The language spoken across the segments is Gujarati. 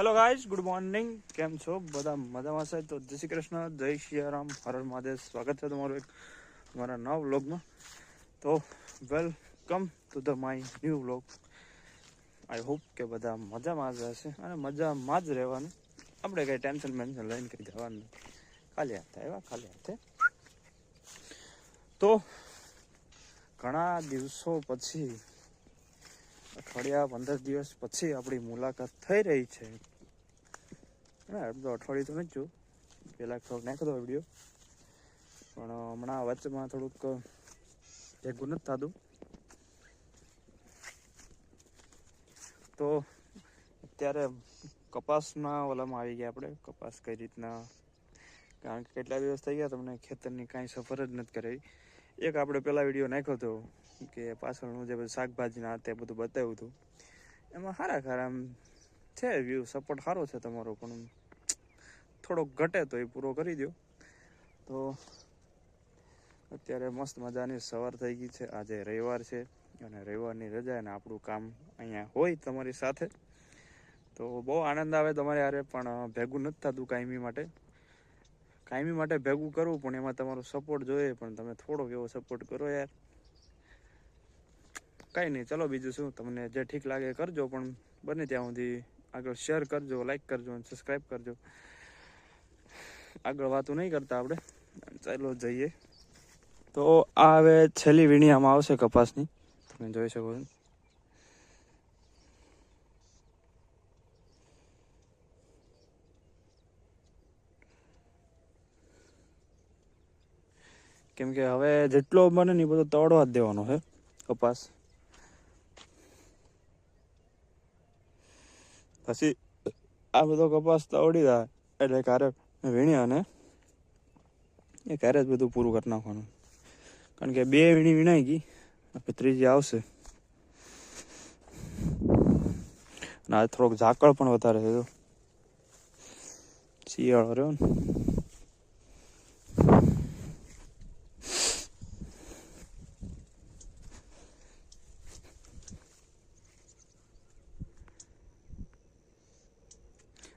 Hello guys, good morning. કેમ છો બધા? મજામાં છે? તો જય શ્રી કૃષ્ણ, જય સિયારામ, હર હર મહાદેવ. સ્વાગત છે તમારું એક મારા નવા વ્લોગમાં. તો welcome to the my new vlog. I hope કે બધા મજામાં જ હશે અને મજામાં જ રહેવાનું. આપણે કંઈ ટેન્શન લઈને કંઈ જવાનું ખાલી હાથે આવ્યા, ખાલી હાથે. તો ઘણા દિવસો પછી, અઠવાડિયા 15 દિવસ પછી આપણી મુલાકાત થઈ રહી છે. એમ તો અઠવાડિયું તો નથી જોયું, પહેલાં થોડોક નાખ્યો હતો વિડીયો, પણ હમણાં વચ્ચેમાં થોડુંક ભેગું નથી થતું. તો અત્યારે કપાસના ઓલામાં આવી ગયા આપણે. કપાસ કઈ રીતના, કારણ કે કેટલા દિવસ થઈ ગયા તમને ખેતરની કાંઈ સફર જ નથી કરાવી. એક આપણે પહેલાં વિડીયો નાખ્યો હતો કે પાછળનું જે બધું શાકભાજીના તે બધું બતાવ્યું હતું. એમાં સારા આમ છે વ્યૂ, સપોર્ટ સારો છે તમારો, પણ થોડોક ઘટે તો એ પૂરો કરી દો. તો અત્યારે મસ્ત મજાની સવાર થઈ ગઈ છે. આજે રવિવાર છે અને રવિવારની રજા અને આપણું કામ અહીંયા હોય તમારી સાથે. તો બહુ આનંદ આવે તમારે યારે, પણ ભેગું નથી થતું કાયમી માટે ભેગું કરવું, પણ એમાં તમારો સપોર્ટ જોઈએ. પણ તમે થોડોક એવો સપોર્ટ કરો યાર. કાંઈ નહીં, ચલો બીજું શું, તમને જે ઠીક લાગે કરજો, પણ બને ત્યાં સુધી આગળ શેર કરજો, લાઈક કરજો અને સબસ્ક્રાઈબ કરજો. આગળ વાતો નહીં કરતા આપણે, ચાલો જઈએ. તો આ હવે છેલ્લી વીણી આમાં આવશે કપાસની, તમે જોઈ શકો છો. કેમ કે હવે જેટલો બને ને એ બધો તળવા જ દેવાનો છે કપાસ. પછી આ બધો કપાસ તવડી જાય એટલે ક્યારે વીણી અને એ ક્યારે જ બધું પૂરું કરી નાખવાનું. કારણ કે 2 વીણી વીણાઈ ગઈ, આપણે ત્રીજી આવશે. અને આ થોડોક ઝાકળ પણ વધારે છે, શિયાળો રહ્યો ને.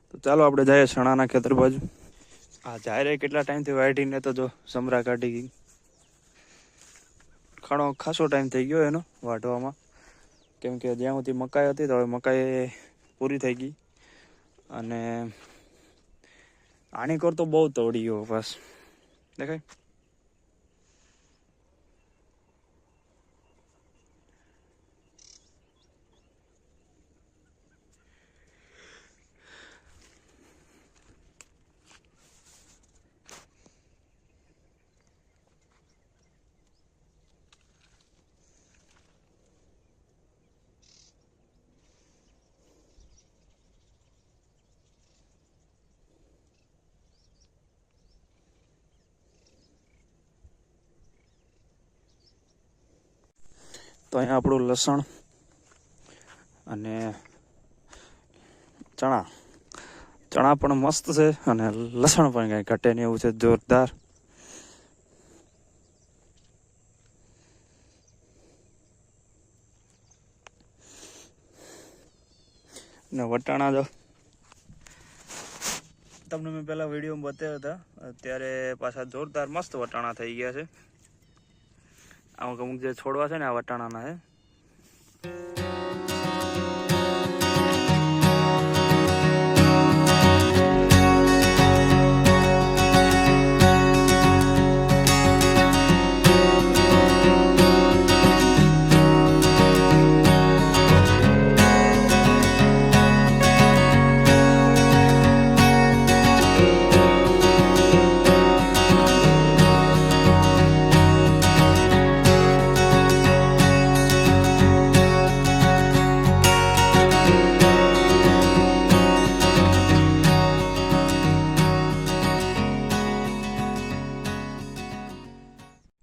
તો ચાલો આપણે જઈએ ચણાના ખેતર બાજુ. આ જાયરે કેટલા ટાઈમથી વાઢીને તો જો સમરા કાઢી ગઈ. ઘણો ખાસો ટાઈમ થઈ ગયો એનો વાઢવામાં, કેમ કે જ્યાં સુધી મકાઈ હતી તો હવે મકાઈ પૂરી થઈ ગઈ. અને આની કર તો બહુ તોડી ગયો બસ, દેખાય. તો અહીંયા આપણું લસણ અને ચણા પણ મસ્ત છે, અને લસણ પણ કાંઈ ઘટે નહીં એવું છે, જોરદાર. ને વટાણા જો તમને મેં પહેલાં વિડીયોમાં બતાવ્યા હતા, અત્યારે પાછા જોરદાર મસ્ત વટાણા થઈ ગયા છે. અમુક જે છોડવા છે ને આ વટાણાના છે.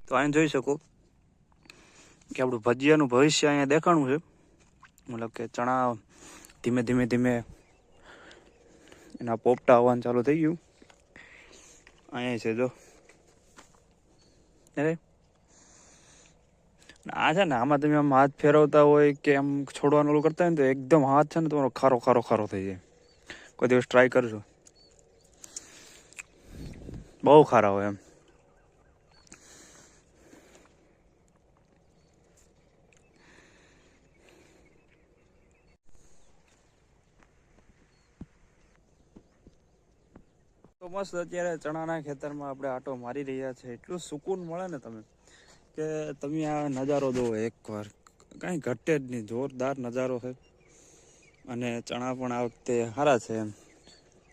તો અહીં જોઈ શકો કે આપણું ભજીયાનું ભવિષ્ય અહીંયા દેખાણું છે. મતલબ કે ચણા ધીમે ધીમે એના પોપટા આવવાનું ચાલુ થઈ ગયું. અહીંયા છે જો, અરે આ છે ને, આમાં તમે આમ હાથ ફેરવતા હોય કે આમ છોડવાનું ઓલું કરતા હોય ને, તો એકદમ હાથ છે ને તમારો ખારો થઈ જાય. કોઈ દિવસ ટ્રાય કરજો, બહુ ખારા હોય એમ. તો મસ્ત અત્યારે ચણાના ખેતરમાં આપણે આટો મારી રહ્યા છે. એટલું સુકૂન મળે ને કે તમે આ નજારો જુઓ એકવાર, કાંઈ ઘટે જ નહીં, જોરદાર નજારો છે. અને ચણા પણ આ વખતે સારા છે એમ.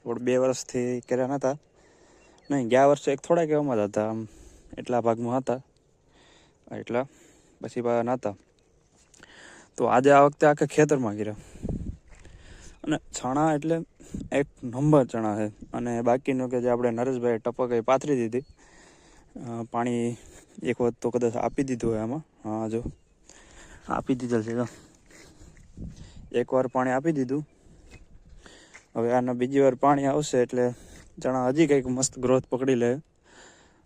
2 વર્ષથી કર્યા નહોતા, નહીં ગયા વર્ષે થોડાક એવામાં જ હતા, આમ એટલા ભાગમાં હતા, એટલા પછી નહોતા. તો આજે આ વખતે આખા ખેતરમાં કર્યા. અને ચણા એટલે એક નંબર ચણા છે. અને બાકીનું કે જે આપણે નરેશભાઈ ટપકાઈ પાથરી દીધી, પાણી એક વખત તો કદાચ આપી દીધું હોય આમાં. હા જો આપી દીધેલ છે, એકવાર પાણી આપી દીધું. હવે આના બીજી વાર પાણી આવશે એટલે ચણા હજી કંઈક મસ્ત ગ્રોથ પકડી લે.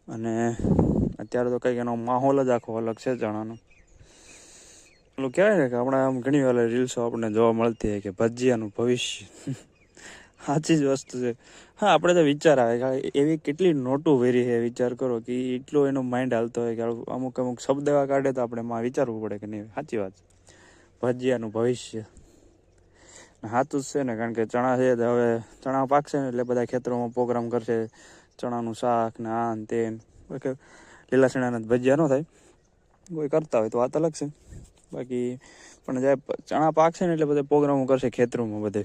અને અત્યારે તો કંઈક એનો માહોલ જ આખો અલગ છે ચણાનો. પેલું કહેવાય ને કે હમણાં આમ ઘણી વાર રીલ્સો આપણને જોવા મળતી હોય કે ભજીયાનું ભવિષ્ય. સાચી જ વસ્તુ છે. હા, આપણે તો વિચાર આવે કે એવી કેટલી નોટું વેરી છે. વિચાર કરો કે એટલો એનો માઇન્ડ હાલતો હોય કે અમુક શબ્દ એવા કાઢે તો આપણે માં વિચારવું પડે કે નહીં. સાચી વાત છે, ભજીયાનું ભવિષ્ય સાચું જ છે ને. કારણ કે ચણા છે તો હવે ચણા પાકશે ને એટલે બધા ખેતરોમાં પ્રોગ્રામ કરશે, ચણાનું શાક ને આ ને તે. લીલા ચણાના ભજીયા ન થાય, કોઈ કરતા હોય તો વાત અલગ છે. બાકી પણ જ્યારે ચણા પાકશે ને એટલે બધા પ્રોગ્રામો કરશે ખેતરોમાં બધે.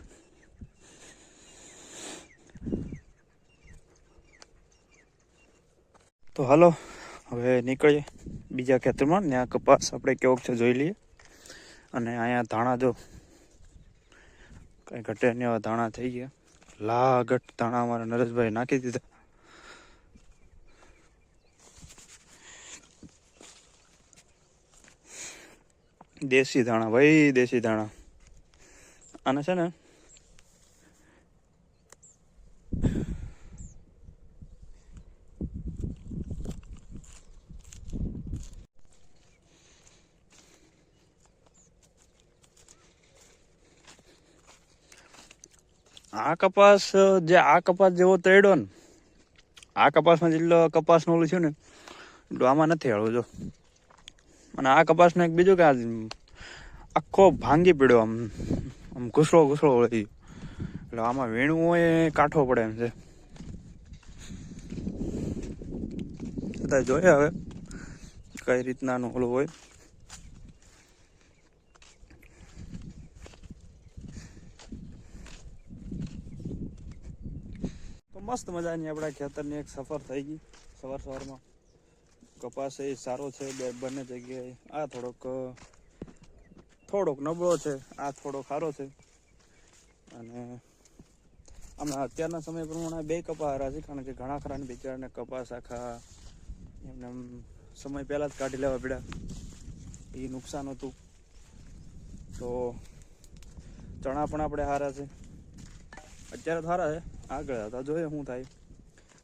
તો હાલો હવે નીકળીએ બીજા ખેતરમાં. ત્યાં કપાસ આપણે કેવોક છે જોઈ લઈએ. અને અહીંયા ધાણા જો કાંઈ ઘટે નહીં, એવા ધાણા થઈ ગયા. લાગટ ધાણા અમારા નરેશભાઈ નાખી દીધા. દેશી ધાણા ભાઈ, દેશી ધાણા. આને છે ને આ કપાસ જેવો તળ્યો ને, આ કપાસમાં જેટલો કપાસનું ઓલું છે ને એટલું આમાં નથી હળવું જો. અને આ કપાસનો એક બીજું કે આખો ભાંગી પડ્યો, આમ ઘૂસળો વળી. એટલે આમાં વીણવું હોય કાઠો પડે એમ છે. છતાં જોઈએ હવે કઈ રીતનાનું ઓલું હોય. તો મસ્ત મજાની આપણા ખેતરની એક સફર થઈ ગઈ સવારમાં. કપાસ એ સારો છે બંને જગ્યાએ. આ થોડોક નબળો છે, આ થોડો સારો છે. અને હમણાં અત્યારના સમય પ્રમાણે 2 કપા હારા છે. કારણ કે ઘણા ખરાને બિચારાને કપાસ આખા એમને સમય પહેલાં જ કાઢી લેવા પડ્યા, એ નુકસાન હતું. તો ચણા પણ આપણે સારા છે અત્યારે, તો સારા છે. આગળ હતા જોઈએ શું થાય.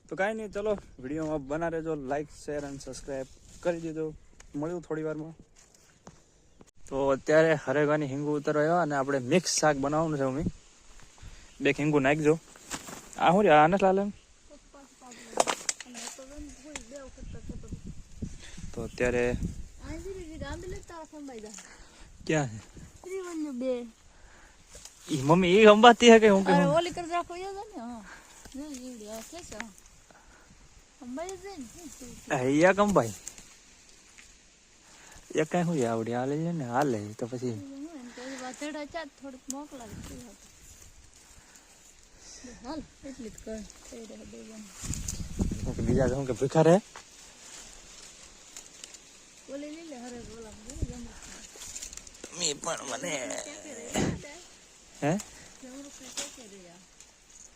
તો કાંઈ નહીં, ચલો વિડીયોમાં બના રહેજો. લાઈક, શેર અને સબસ્ક્રાઈબ કરી દેજો. મળ્યું થોડી વારમાં. તો અત્યારે હરેગાની હિંગુ ઉતરવા અને આપણે મિક્સ શાક બનાવવાનું છે. મમ્મી 2 હિંગુ નાખજો. આ શું રે આને લાલ એમ. તો અત્યારે ક્યાં છે મમ્મી? એ અંબાતી હે કે હું કે ઓલી કર રાખો યાદ ને. હા જીવડી કે છે અંબાઈ છે ને અહીંયા કંબાઈ એક કઈ હું આવડી હાલે છે ને. હાલે તો પછી વાતડા ચાત થોડુંક મોકલાવી હાલ એટલી જ કર થઈ રહે બેગન. બીજા શું કે ભીખા રે ઓલી લીલે હરે બોલા તમે પણ મને હે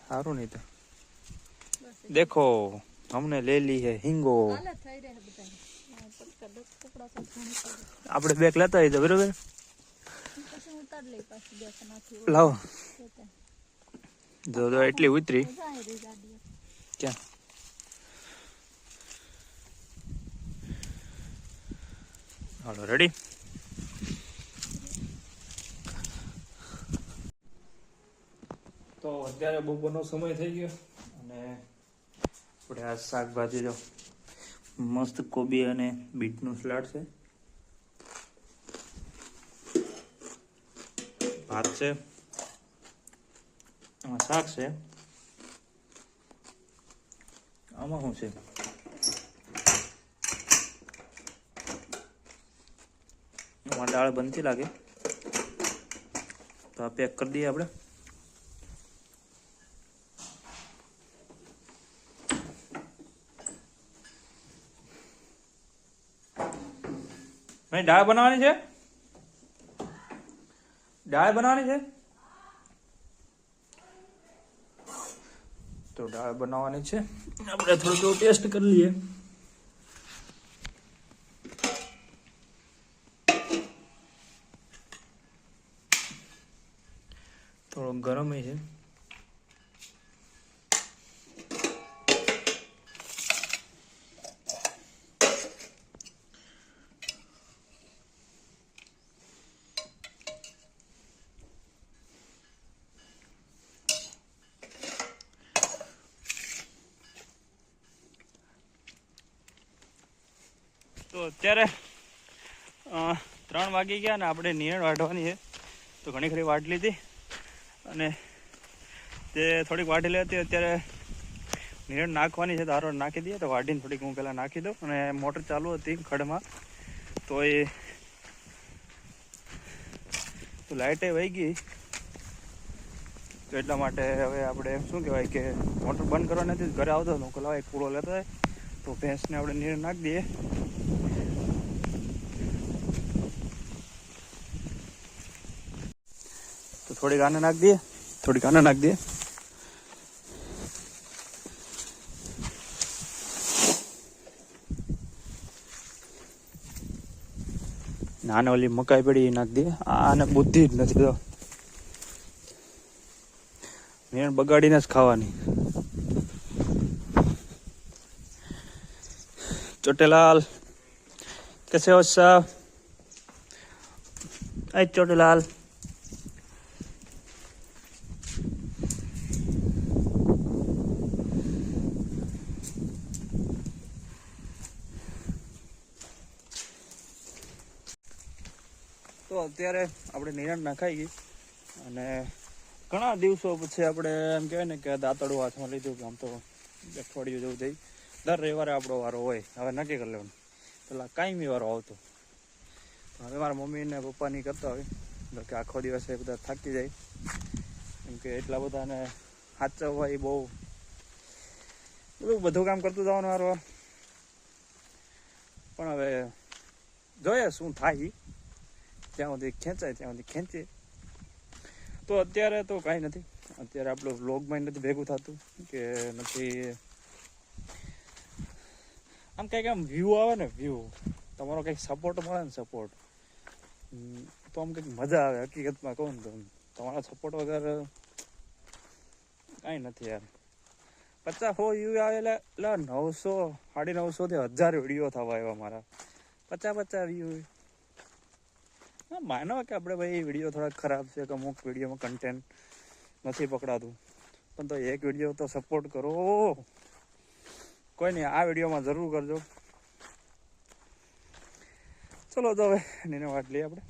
સારું નહીં તો देखो हमने ले ली है हिंगो. આપણે 2 લેતા આવી તો બરોબર. લાવો જો એટલી ઉતરી ક્યાં. હાલો રેડી. તો અત્યારે બપોરનો સમય થઈ ગયો અને આપણે આ શાકભાજી જો મસ્ત કોબી અને બીટનું સલાડ છે, ભાત છે, આમાં શાક છે, આમાં શું છે, આમાં દાળ બનતી લાગે તો આ પેક કરી દઈએ આપણે. દાળ બનાવવાની છે, દાળ બનાવવાની છે, તો દાળ બનાવવાની છે. આપણે થોડું ટેસ્ટ કરી લઈએ. થોડો ગરમ છે. તો અત્યારે 3 વાગી ગયા ને આપણે નિયણ વાઢવાની છે, તો ઘણી ખરી વાઢ લીધી અને તે થોડીક વાઢી લેતી. અત્યારે નિયણ નાખવાની છે, ધારો નાખી દઈએ તો વાઢીને થોડીક હું પહેલાં નાખી દઉં. અને મોટર ચાલુ હતી ખડમાં તો એ તો લાઇટે વહી ગઈ, તો એટલા માટે હવે આપણે શું કહેવાય કે મોટર બંધ કરવાની નથી. ઘરે આવતો હતો લાવ એક પૂળો લેતો હોય તો ભેંસને આપણે નિયણ નાખી દઈએ. તો થોડીક આને નાખી દઈએ, થોડીક આને નાખી દઈએ. નાને ઓલી મકાઈ પડી નાખી દઈએ. આને બુદ્ધિ જ નથી તો મેણ બગાડીને જ ખાવાની. ચોટેલાલ कैसे हो साहब? अरे ચોટેલાલ તો અત્યારે આપણે નિરાણ નાખાઈ ગઈ અને ઘણા દિવસો પછી આપણે એમ કહેવાય ને કે દાંતડું હાથમાં લીધું. આમ તો અઠવાડિયું જેવું થઈ. દર રવિવારે આપણો વારો હોય, હવે નક્કી કરી લેવાનું. પેલા કાયમી વારો આવતો, હવે મારા મમ્મી ને પપ્પાની કરતા હોય કે આખો દિવસ એ બધા થાકી જાય, કેમ કે એટલા બધાને સાચવવા એ બહુ બધું કામ કરતું જવાનું વારો. પણ હવે જોઈએ શું થાય, જ્યાં સુધી ખેંચાય ત્યાં સુધી ખેંચીએ. તો અત્યારે તો કાંઈ નથી. અત્યારે આપણું વ્લોગમાં નથી ભેગું થતું કે નથી આમ કંઈક આમ વ્યૂ આવે ને, વ્યૂ તમારો કંઈક સપોર્ટ મળે ને, સપોર્ટ તો આમ કંઈક મજા આવે. હકીકતમાં કહું ને તો તમારા સપોર્ટ વગર કાંઈ નથી યાર. 50 વ્યૂ આવે એટલે 900 950 થી 1000 વિડીયો થવા આવ્યા મારા. 50 વ્યૂ. હા, માનો કે આપણે ભાઈ વિડીયો થોડા ખરાબ છે કે અમુક વિડીયોમાં કન્ટેન્ટ નથી પકડાતું, પણ તો એક વિડીયો તો સપોર્ટ કરો. કોઈ નહીં, આ વિડીયોમાં જરૂર કરજો. ચલો તો હવે નીને વાટ લઈએ આપણે.